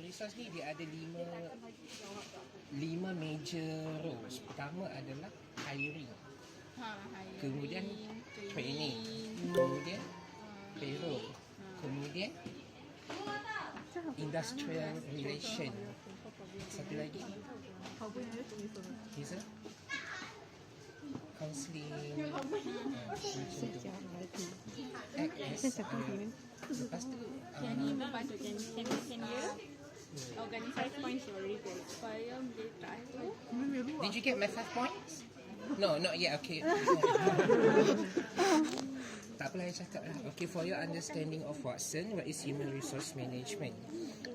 human resource ni dia ada lima major roles. Pertama adalah hiring, kemudian training, kemudian payroll, kemudian industrial relation, satu lagi is counselling, macam tu. Act as lepas tu Yang ni membantu can you organize points already supaya boleh tahu. did you get my 5 points? No, not yet. Okay. Tak apalah, saya cakap lah. Okay, for your understanding of Watson, what is human resource management?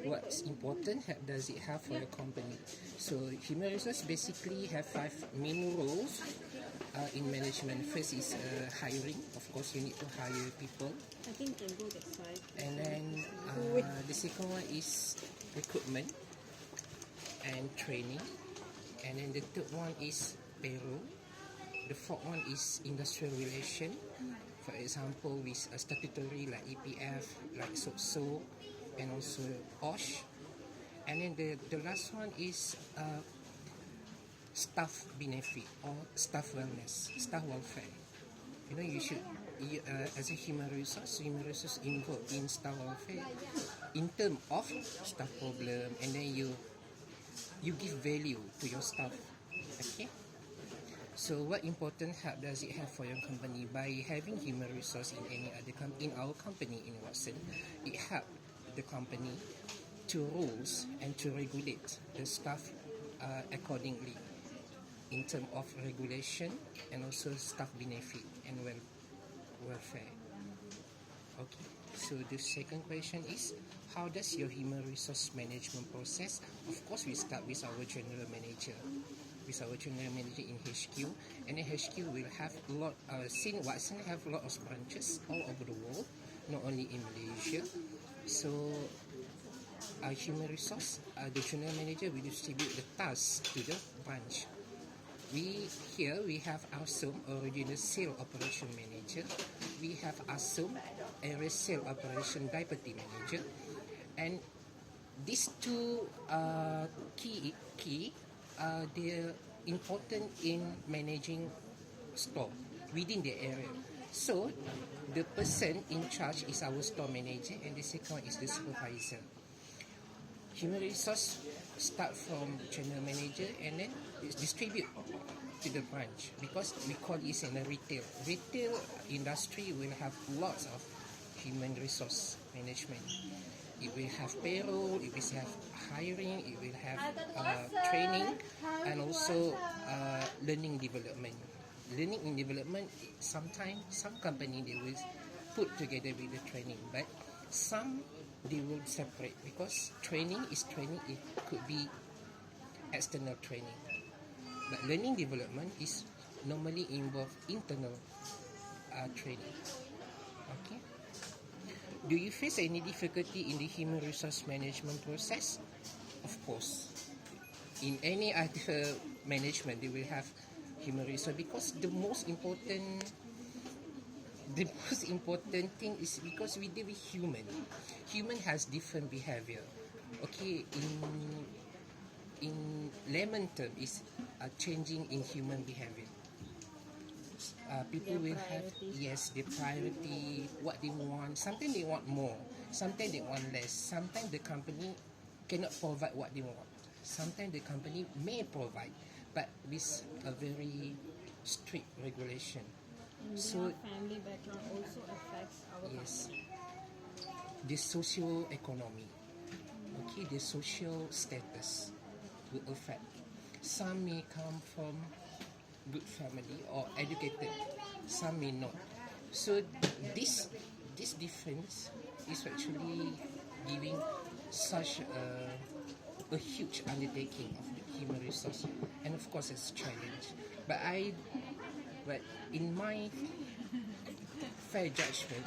What's important does it have for your company? So, human resource basically have 5 main roles in management. First is hiring. Of course, you need to hire people. I think can go that side. And then the second one is recruitment and training. And then the third one is payroll. The fourth one is industrial relation. For example, with a statutory like EPF, like SOPSO, and also OSH. And then the last one is staff benefit or staff wellness, staff welfare. You know, as a human resource involved in staff welfare in terms of staff problem, and then you give value to your staff. Okay. So what important help does it have for your company? By having human resource in in our company in Watson, it help the company to rules and to regulate the staff accordingly in terms of regulation and also staff benefit and welfare. Okay. So the second question is, how does your human resource management process? Of course, we start with our general manager. In HQ, and then HQ will have a lot. Since Watson have a lot of branches all over the world, not only in Malaysia. So, our human resource, the general manager will distribute the tasks to the branch. We have ASUM, Original Sale Operation Manager. We have ASUM, Area Sale Operation Deputy Manager, and these two key. They're important in managing store within the area. So, the person in charge is our store manager, and the second is the supervisor. Human resource start from general manager and then it's distribute to the branch, because we call it in a retail. Retail industry will have lots of human resource management. It will have payroll, it will have hiring, it will have training, and also learning development. Learning and development, sometimes some company they will put together with the training, but some they will separate, because training is training. It could be external training, but learning development is normally involve internal training. Okay. Do you face any difficulty in the human resource management process? Of course. In any other management, they will have human resource, because the most important thing is because we deal with human. Human has different behavior. Okay, in layman term is changing in human behavior. People will have, yes, the priority, what they want. Sometimes they want more, sometimes they want less. Sometimes the company cannot provide what they want. Sometimes the company may provide, but with a very strict regulation. So family background also affects our yes, company. the socio-economy, okay, the social status will affect. Some may come from good family or educated, some may not. So this difference is actually giving such a huge undertaking of the human resource, and of course it's a challenge. But in my fair judgment,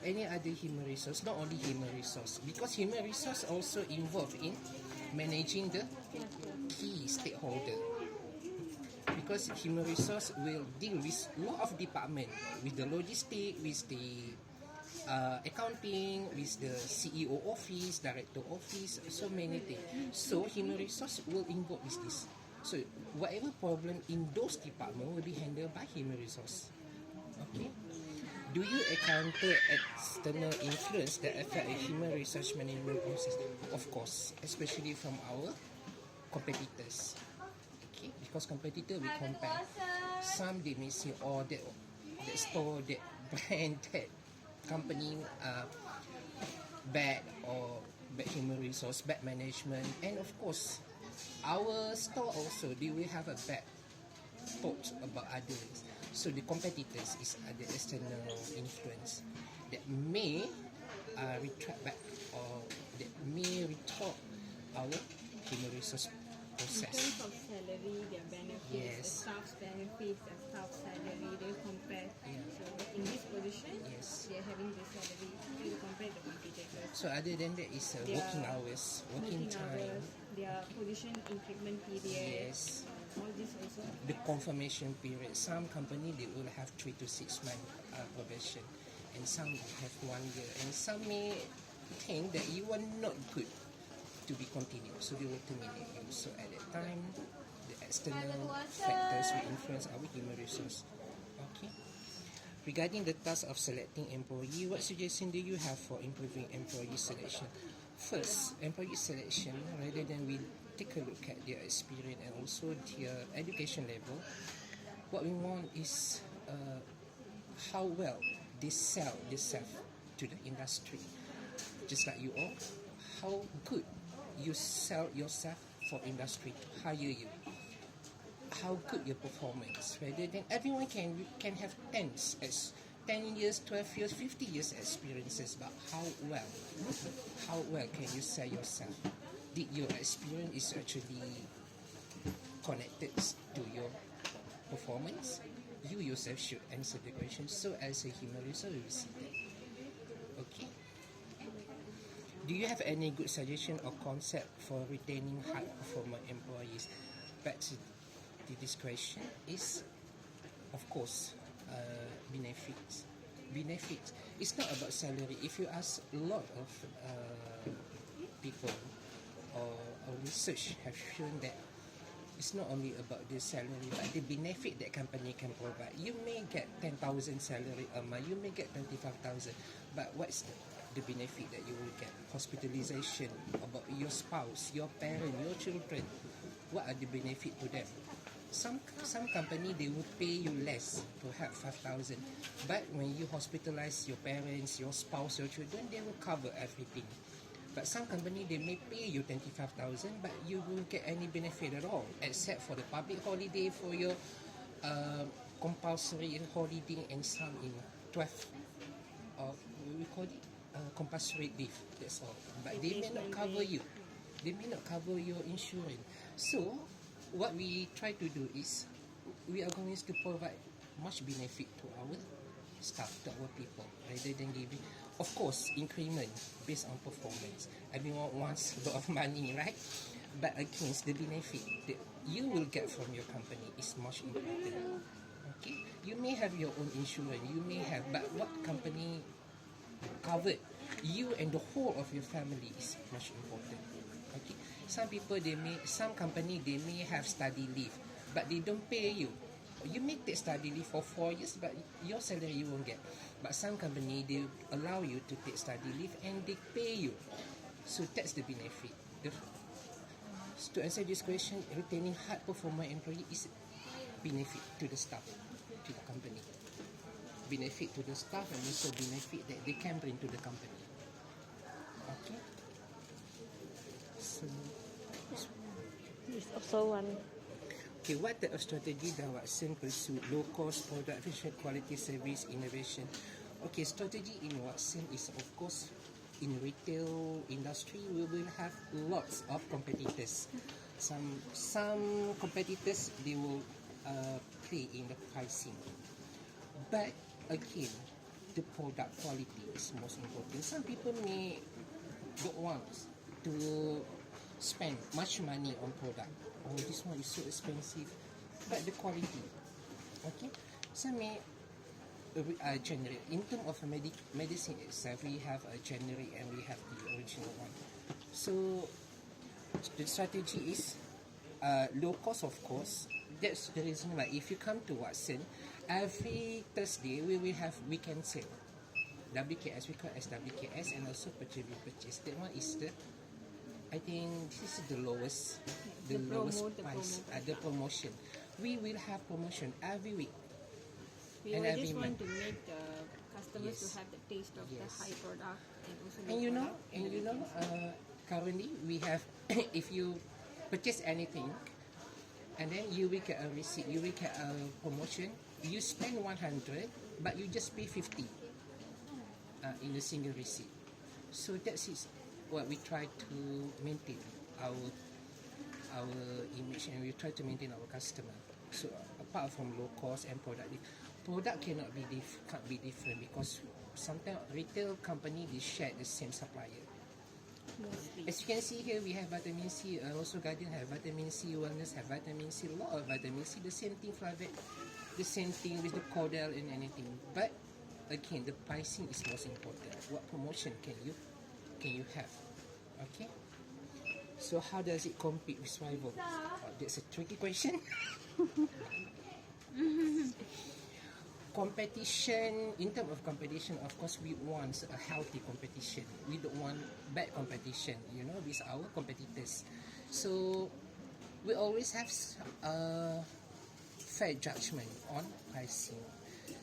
any other human resource, not only human resource, because human resource also involved in managing the key stakeholder. Because human resource will deal with a lot of department, with the logistic, with the accounting, with the CEO office, director office, so many things. So human resource will involve with this. So whatever problem in those departments will be handled by human resource. Okay. Do you encounter external influence that affect a human resource management process? Of course, especially from our competitors. Okay, because competitor we compare. Some they may say, oh, that store, that brand, that company bad, or bad human resource, bad management, and of course, our store also they will have a bad thought about others. So the competitors is the external influence that may retract back, or that may retort our human resource In process. terms of salary, their benefits, Yes. the staff's benefits, the staff's salary, they compare. Yeah. So in this position, Yes. they're having this salary. You compare the competitors. So other than that is Their working hours, working time. hours, their position increment period. Yes. All this also. The confirmation period. Some company they will have 3 to 6 month probation, and some will have 1 year, and some may think that you are not good to be continued, so they will terminate you. So at that time, the external factors will influence our human resource. Okay. Regarding the task of selecting employee, what suggestion do you have for improving employee selection? First, employee selection, rather than we take a look at their experience and also their education level, what we want is how well they sell themselves to the industry. Just like you all, how good you sell yourself for industry to hire you. How good your performance, rather than everyone can have 10 years, 12 years, 50 years experiences, but how well can you sell yourself? Did your experience is actually connected to your performance? You yourself should answer the question. So as a human resource, we see that. Okay. Do you have any good suggestion or concept for retaining high performer employees? Back to this question is, of course, benefits. Benefits. It's not about salary. If you ask a lot of people, or research have shown that it's not only about the salary, but the benefit that company can provide. You may get 10,000 salary a month, you may get 25,000, but what's the benefit that you will get? Hospitalization, about your spouse, your parent, your children. What are the benefit to them? Some company they will pay you less, perhaps 5,000, but when you hospitalize your parents, your spouse, your children, they will cover everything. But some company they may pay you 25,000, but you won't get any benefit at all, except for the public holiday, for your compulsory holiday, and some in 12, or we call it compulsory leave. That's all. But they may not cover you. They may not cover your insurance. So what we try to do is we are going to provide much benefit to our staff, to our people, rather than giving, of course, increment based on performance. Everyone wants a lot of money, right? But against the benefit that you will get from your company is much important. Okay, you may have your own insurance, you may have, but what company covered you and the whole of your family is much important. Okay, some company they may have study leave, but they don't pay you. You may take study leave for 4 years, but your salary you won't get. But some company they allow you to take study leave and they pay you. So that's the benefit. To answer this question, retaining high performer employee is benefit to the staff, to the company. Benefit to the staff, and also benefit that they can bring to the company. Okay. So This also one. okay, what type of strategy does Watson pursue? Low cost, product efficient, quality service, innovation. Okay, strategy in Watson is, of course, in retail industry we will have lots of competitors. Some competitors they will play in the pricing, but again, the product quality is most important. Some people may don't want to spend much money on product. Oh, this one is so expensive, but the quality, okay. Some may Generic. In terms of medicine itself, we have a generic and we have the original one. So the strategy is low cost, of course. That's the reason why if you come to Watson, every Thursday we will have weekend sale. WKS, we call it as WKS, and also purchase. That one is the, I think this is the lowest, the lowest price. The promotion. We will have promotion every week. We And will every just want month. to make the customers Yes. to have the taste of Yes. the high product and also And low you know, product and in the you know, weekends. currently we have, if you purchase anything, and then you will get a receipt, you will get a promotion. You spend 100, but you just pay 50 in a single receipt. So that is what we try to maintain our image, and we try to maintain our customer. So apart from low cost and product cannot be can't be different, because sometimes retail company they share the same supplier. Mostly. As you can see here, we have vitamin C. Also, Guardian have vitamin C. Wellness have vitamin C. A lot of vitamin C. The same thing for that. The same thing with the Cordel and anything. But again, the pricing is most important. What promotion can you have? Okay. So how does it compete with rival? That's a tricky question. Competition, in terms of competition, of course, we want a healthy competition. We don't want bad competition, with our competitors. So we always have fair judgment on pricing.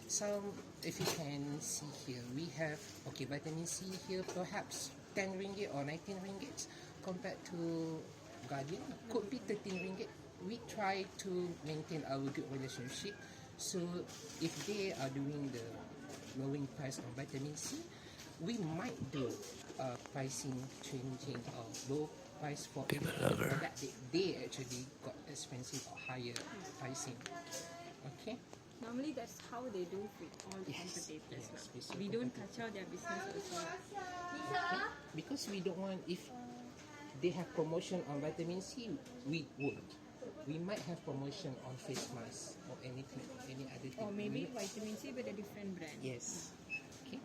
Some, if you can see here, we have, vitamin C here, perhaps 10 ringgit or 19 ringgit compared to Guardian, could be 13 ringgit. We try to maintain our good relationship. So if they are doing the lowering price of vitamin C, we might do pricing changing or low price for people that they actually got expensive or higher pricing. Okay. Normally that's how they do with all the Yes, competitors. yes, lah. with all We don't touch out their business also. Okay? Because we don't want, if they have promotion on vitamin C, we would. We might have promotion on face mask or anything, any other thing. Or maybe vitamin C with a different brand. Yes. Okay.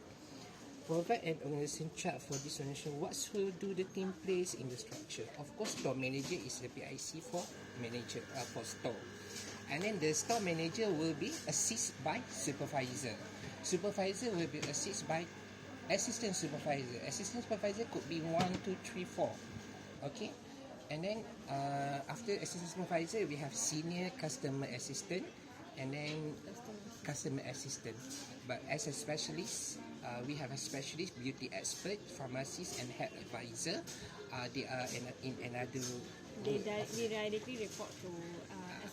Provide an organization chart for this organization. What will do the team plays in the structure? Of course, store manager is the PIC for manager for store, and then the store manager will be assisted by supervisor. Supervisor will be assisted by assistant supervisor. Assistant supervisor could be 1, 2, 3, 4. Okay. And then after assistant supervisor, we have senior customer assistant, and then customer assistant. But as a specialist, we have a specialist, beauty expert, pharmacist, and health advisor. They are in another. They directly report to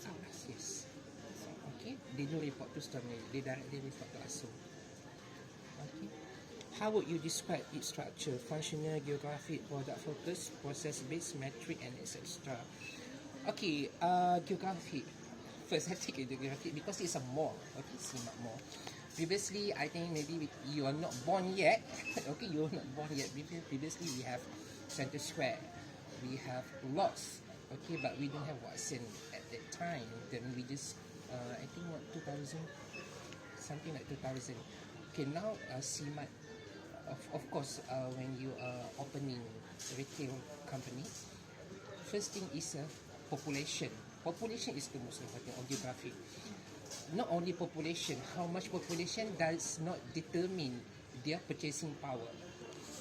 SO. Yes. Okay. They don't report to store manager. They directly report to ASO. Okay. How would you describe its structure? Functional, geographic, product focus, process-based, metric, and etc. Okay, geographic. First, I take geographic because it's a mall. Okay, Simak Mall. Previously, I think maybe you are not born yet. Okay, you are not born yet. Previously, we have Center Square. We have lots. Okay, but we don't have Watson at that time. Then we just, I think 2000, something like 2000. Okay, now Simak. Of course, when you are opening retail company, first thing is population. Population is the most important, or geographic. Not only population, how much population does not determine their purchasing power.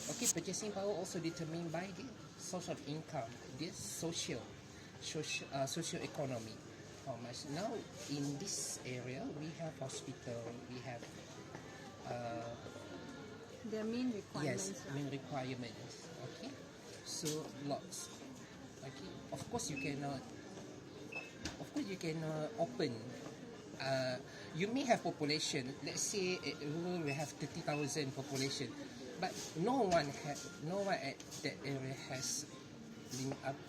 Okay, purchasing power also determined by the source of income, their social economy. How much? Now, in this area, we have hospital, we have Their main requirements. yes, main requirements. Okay, so lots. Okay, of course you cannot open. You may have population. Let's say we have 30,000 population, but no one at that area has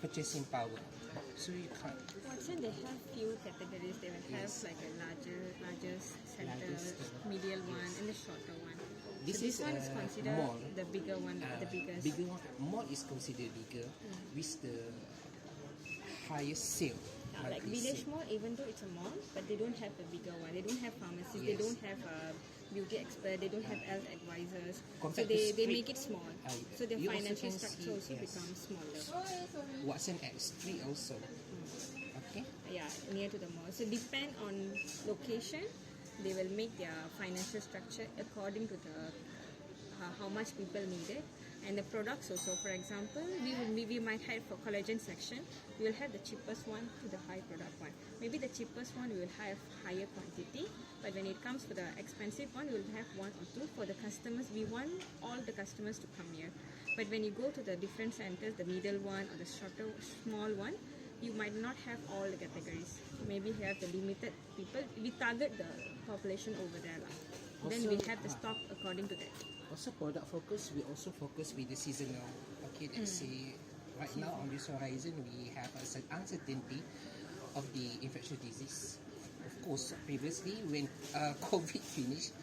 purchasing power. So you can't. Watson, they have few categories. They will have like a largest, center, Largest, medial one, and the shorter one. This So this is one is considered mall. the bigger one, the biggest. Bigger one. Mall is considered bigger with the highest sale. Like monthly Village sale. Mall, even though it's a mall, but they don't have a bigger one. They don't have pharmacies. They Yes. don't have beauty expert, they don't have health advisors. So Compared to they Spring. make it small. So their You also financial can structure see, also yes. becomes smaller. Watson at Street also. Okay. Yeah, near to the mall. So depend on location, they will make their financial structure according to the how much people need it, and the products also. For example, we might have for collagen section, we will have the cheapest one to the high product one. Maybe the cheapest one we will have higher quantity, but when it comes for the expensive one, we will have one or two for the customers. We want all the customers to come here. But when you go to the different centers, the middle one or the shorter small one, you might not have all the categories. Maybe have the limited people. We target the population over there lah. Then we Also, have the stock according to that. Also product focus, we also focus with the seasonal. Okay, let's say right now on this horizon we have a uncertainty of the infectious disease. Of course, previously when COVID finished,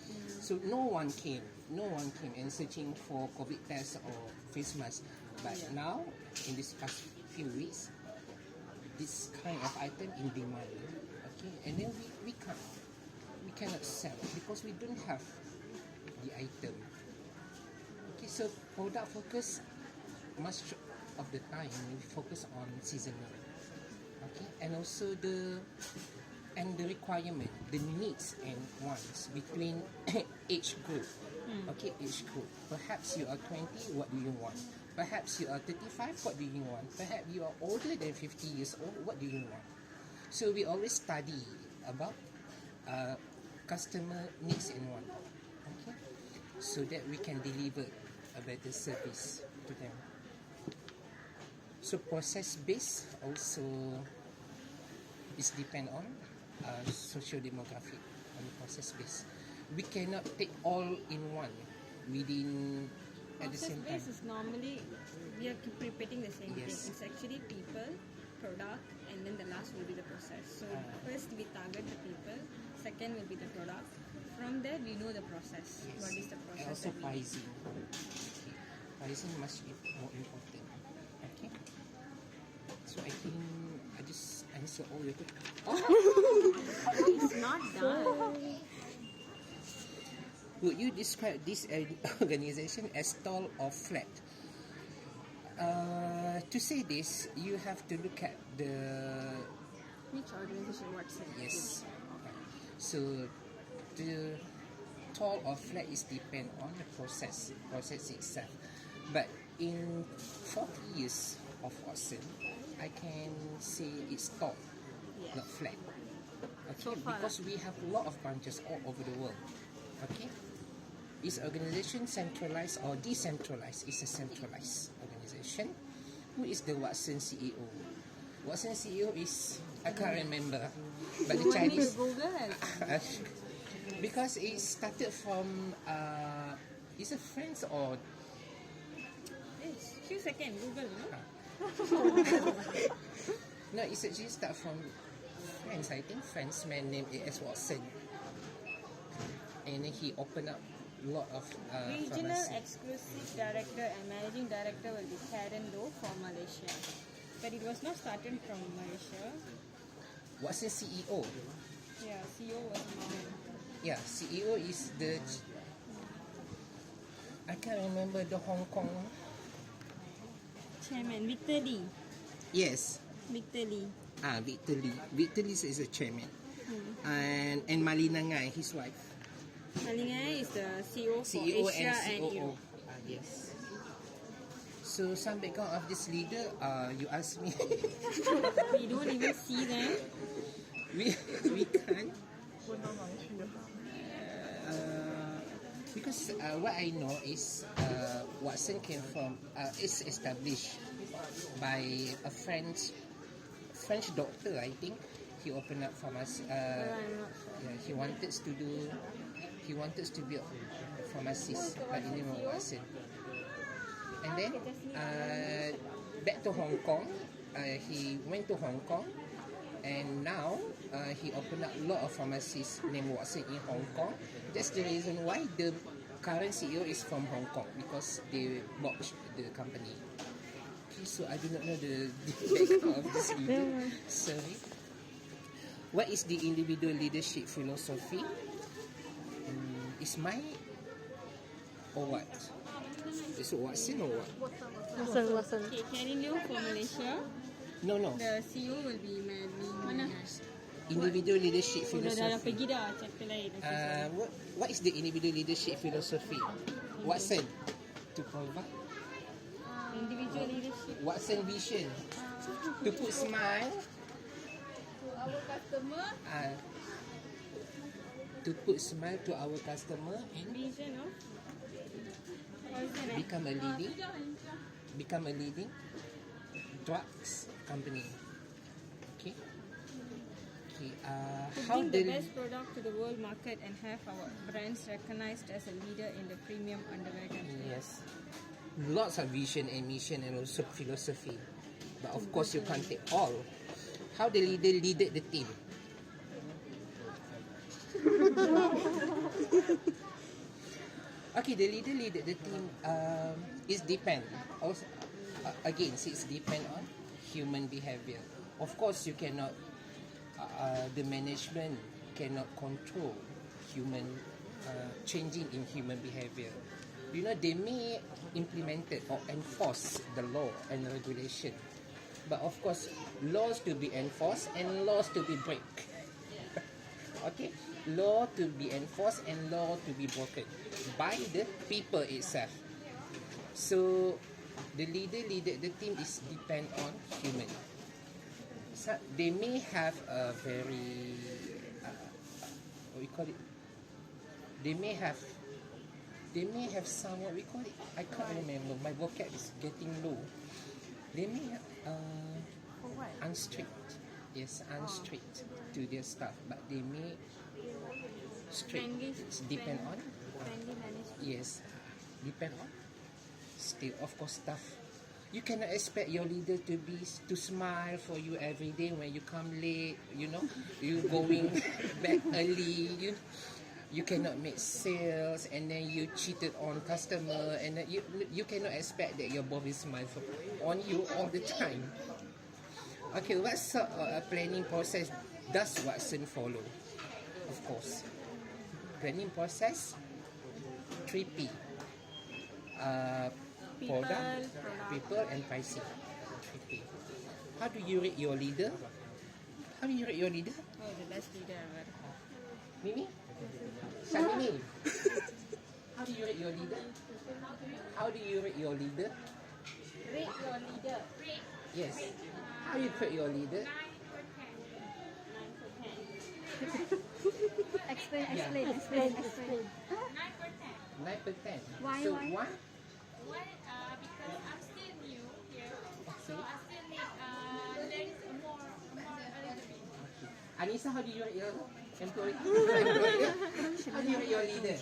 so no one came and searching for COVID test or face mask. But now, in this past few weeks, this kind of item in demand. Okay, and then we cannot sell because we don't have the item. Okay, so product focus much of the time we focus on seasonal. Okay, and also the requirement, the needs and wants between age group. Okay, age group. Perhaps you are 20, what do you want? Perhaps you are 35, what do you want? Perhaps you are older than 50 years old, what do you want? So we always study about customer needs and want. Okay, so that we can deliver a better service to them. So process based also is depend on social demographic on the process base. We cannot take all in one within at the Process same time. base is normally we are keep repeating the same Yes. thing. It's actually people, product, and then the last will be the process. So first we target the people, second will be the product. From there we know the process. Yes. What is the process? And also that we pricing. Okay. Pricing much more important. Okay. So I think I just answer all your questions. It's not done. Would you describe this organization as tall or flat? To say this, you have to look at the Which organization? What's it? yes. So the tall or flat is depend on the process itself. But in 40 years of Watson, I can say it's tall, Yes. not flat. Okay, So far, because we have a lot of branches all over the world. Okay, is organization centralized or decentralized? It's a centralized organization. Who is the Watson CEO? Watson CEO is I can't remember, but the You want me to Chinese Google? because it started from is a French or Yes. Few seconds. Google. No? no, it's actually start from France. I think Frenchman named A.S. Watson, and then he opened up a lot of Regional pharmacy. Exclusive Director and Managing Director will be Karen Doe for Malaysia. But it was not started from Malaysia. Watson CEO. Yeah, CEO was Mao. Yeah, CEO is the I can't remember the Hong Kong. Chairman Victor Lee. Yes, Victor Lee. Victor Lee. Victor Lee is a chairman, and Malina Ngai, his wife. Malingai is the CEO for CEO Asia and and COO. Europe. Yes. So some background of this leader, you ask me, We don't even see them. we can't. Because what I know is Watson came from is established by a French doctor. I think he opened up pharmacy. I'm not sure. Yeah, he wanted to be a pharmacist, but he didn't know Watson. And then back to Hong Kong, he went to Hong Kong, and now he opened up a lot of pharmacies named Watson in Hong Kong. That's the reason why the current CEO is from Hong Kong, because they bought the company. Okay, so I do not know the background of this leader. Sorry. What is the individual leadership philosophy? It's Smile or what? Is it Watson or what? Watson. Okay, Kenny Liu for Malaysia. No. The CEO will be Mana? Individual leadership Dah philosophy. pergi dah chapter lain. Okay, so What is the individual leadership philosophy? Watson to provide. individual leadership. Watson vision to put smile. Our customer, To put smile to our customer and Vision of what is that? become a leading drugs company. Okay. To How bring the the best product to the world market and have our brands recognized as a leader in the premium underwear category. yes, lots of vision and mission and also philosophy, but of course you can't take all. How the leader leaded the team. Okay, the leader leaded the team. Is depend. Also, again, it's depend on human behavior. Of course, you cannot. The management cannot control human changing in human behavior. You know, they may implement it or enforce the law and regulation, but of course, laws to be enforced and laws to be break. Okay, law to be enforced and law to be broken by the people itself. So the leader leaded the team is depend on human. So they may have a very what we call it. They may have some what we call it. I can't remember. My vocab is getting low. They may have For what? unstrict. Yes, unstrict to their staff, but they may strict. It's depend on. Friendly management. Yes, depend on. Still, of course, staff. You cannot expect your leader to smile for you every day when you come late. You know, you going back early. You cannot make sales and then you cheated on customer and then you cannot expect that your boss will smile on you all the time. Okay, what sort of planning process does Watson follow? Of course, planning process, 3P. Product, people and pricing. 3P. How do you rate your leader? How do you rate your leader? Oh, the best leader ever. Mimi? Shamini? How do you rate your leader? How do you rate your leader? rate your leader. Yes. How do you rate your leader? Explain. 9 per 10. Why, So why? why? Why? Because I'm still new here, so Okay. I still need learn more a little bit. Anissa, how do you rate your employee? How do you rate your leader?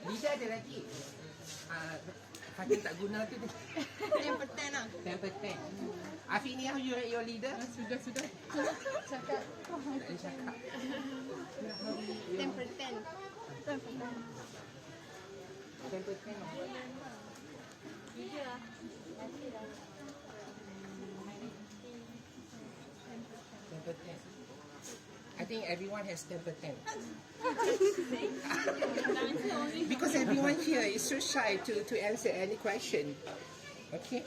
Leader ada lagi. Fatin tak guna tu dia. 10 per 10 lah. 10 per 10. Afiq ni, how you rate your leader? Sudah. Tak ada cakap. 10 per 10. 10 per 10. Jujur lah. 10 per 10. I think everyone has 10 per 10. Because everyone here is so shy to answer any question. Okay?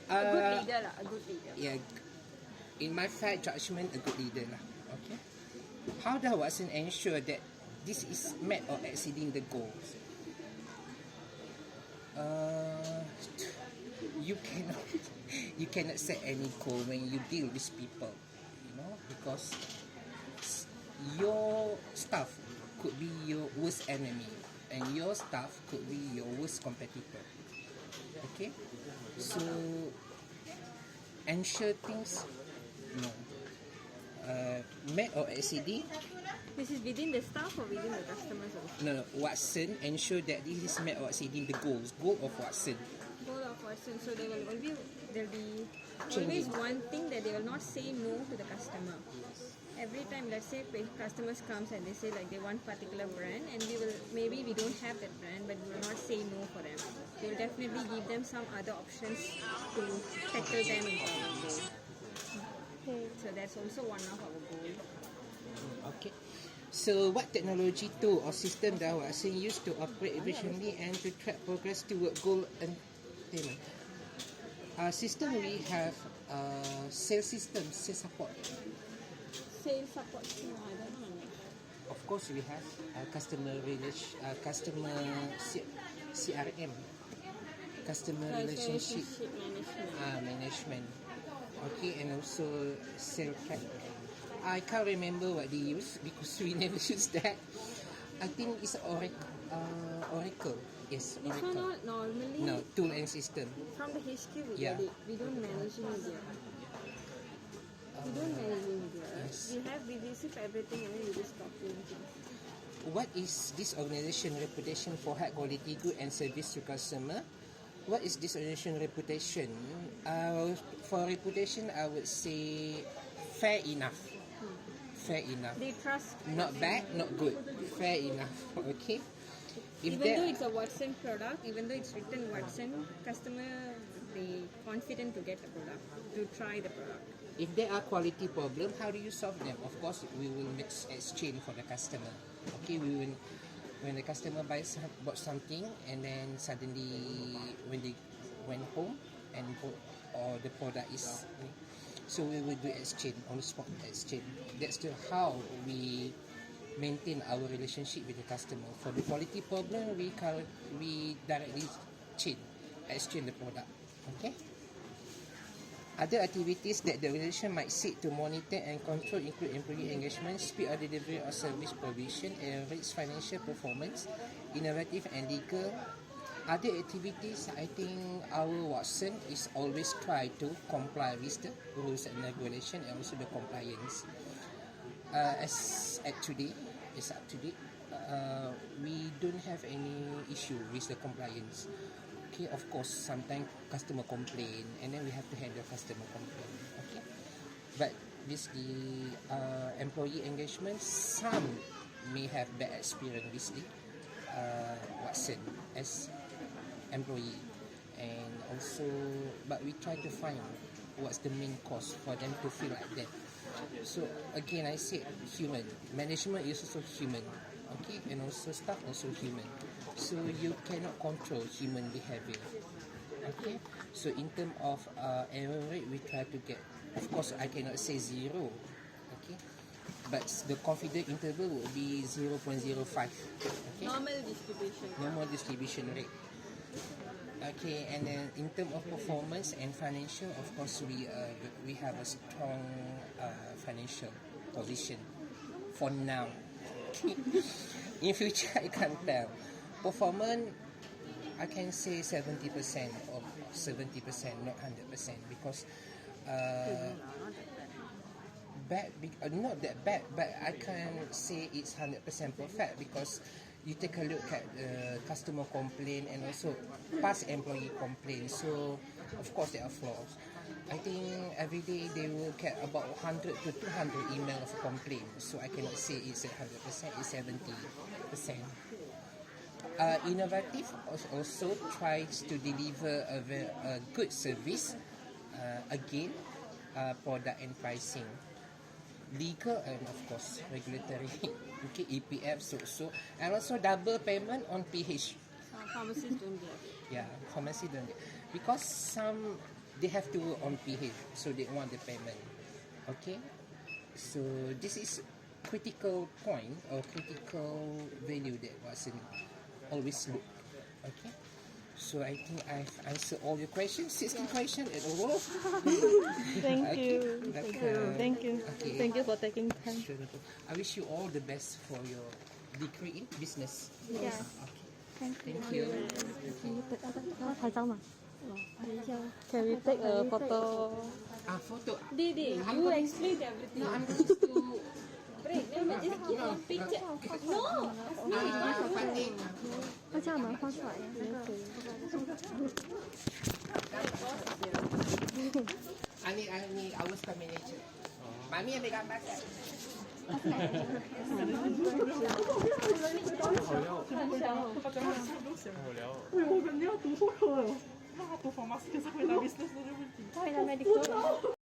A good leader lah, a good leader. Yeah. In my fair judgment, a good leader lah. Okay? How does Watson ensure that this is met or exceeding the goals? You cannot set any goal when you deal with people, you know, because your staff could be your worst enemy and your staff could be your worst competitor. Okay, so ensure things met or exceeding. This is within the staff or within the customers also? No, Watson ensure that this is met or exceeding the goal of Watson. Goal of Watson, so there will be Changing. always one thing that they will not say no to the customer. Every time, let's say customers comes and they say like they want particular brand, and maybe we don't have that brand, but we will not say no for them. We will definitely give them some other options to tackle them in our goal. So that's also one of our goals. Okay. So, what technology tool or system that Watson used to operate efficiently and to track progress toward goal attainment? System we have sales system, sales support. Sales support. No, I don't know. Of course, we have customer CRM, customer relationship management. management. Okay, and also sales track. I can't remember what they use because we never use that. I think it's Oracle. Yes, This one Oracle. all normally No, tool and system. from the HQ we Yeah. get it. We don't manage in India. We don't manage in India. Yes. We receive everything and then we just copy and things. What is this organization reputation for high quality good and service to customer? What is this organization reputation? For reputation, I would say fair enough. Fair enough. They trust. Not bad, not good. Fair enough. Okay. If Even though there, it's a Watson product, even though it's written Watson, customer they confident to get the product, to try the product. if there are quality problem, how do you solve them? Of course, we will make exchange for the customer. Okay, we will. When the customer bought something and then suddenly when they went home and or the product is, so we will do exchange, on the spot exchange. That's how we maintain our relationship with the customer. For the quality problem, we directly exchange the product. Okay. Other activities that the organization might seek to monitor and control include employee engagement, speed of delivery of service provision, average financial performance, innovative and legal. Other activities, I think our Watson is always try to comply with the rules and regulation and also the compliance. As at today, it's up to date. We don't have any issue with the compliance. Okay, of course, sometimes customer complain, and then we have to handle customer complaint. Okay, but with the employee engagement, some may have bad experience with the Watson as employee, and also, but we try to find what's the main cause for them to feel like that. So again, I said human management is also human. Okay, and also staff also human. So you cannot control human behavior. Okay, so in terms of error rate, we try to get. Of course, I cannot say 0. Okay, but the confident interval will be 0.05. Okay, normal distribution rate. Okay, and then in terms of performance and financial, of course, we have a strong financial position for now. In future, I can't tell. Performance, I can say 70% or 70%, not 100%, because not that bad, but I can't say it's 100% perfect because you take a look at customer complaint and also past employee complaint. So, of course, there are flaws. I think every day they will get about 100 to 200 email of complaint. So I cannot say it's 100%, it's 70%. Innovative also tries to deliver a good service. Again, product and pricing. Legal and of course regulatory. Okay, EPF so and also double payment on PH. Pharmacies don't get it. Yeah, pharmacy don't get because some they have to work on PH, so they want the payment. Okay, so this is critical point or critical value that Watson always look. Okay, so I think I've answered all your questions. 16 questions at all. Thank you. Welcome. Thank you. Okay. Thank you for taking time. Sure, no problem. I wish you all the best for your degree in business. Yeah. Okay. Thank you. Can we take a photo? Photo. Didi, you explained everything. No, I'm going to Break, then we just keep on picture. No! funding. 那这样能放出来呀？ Ani awas ka manager. Mami, ambil gambar kan? 我感觉要读错科了，那读 pharmacy 可是回答 business 的问题。回答 medical。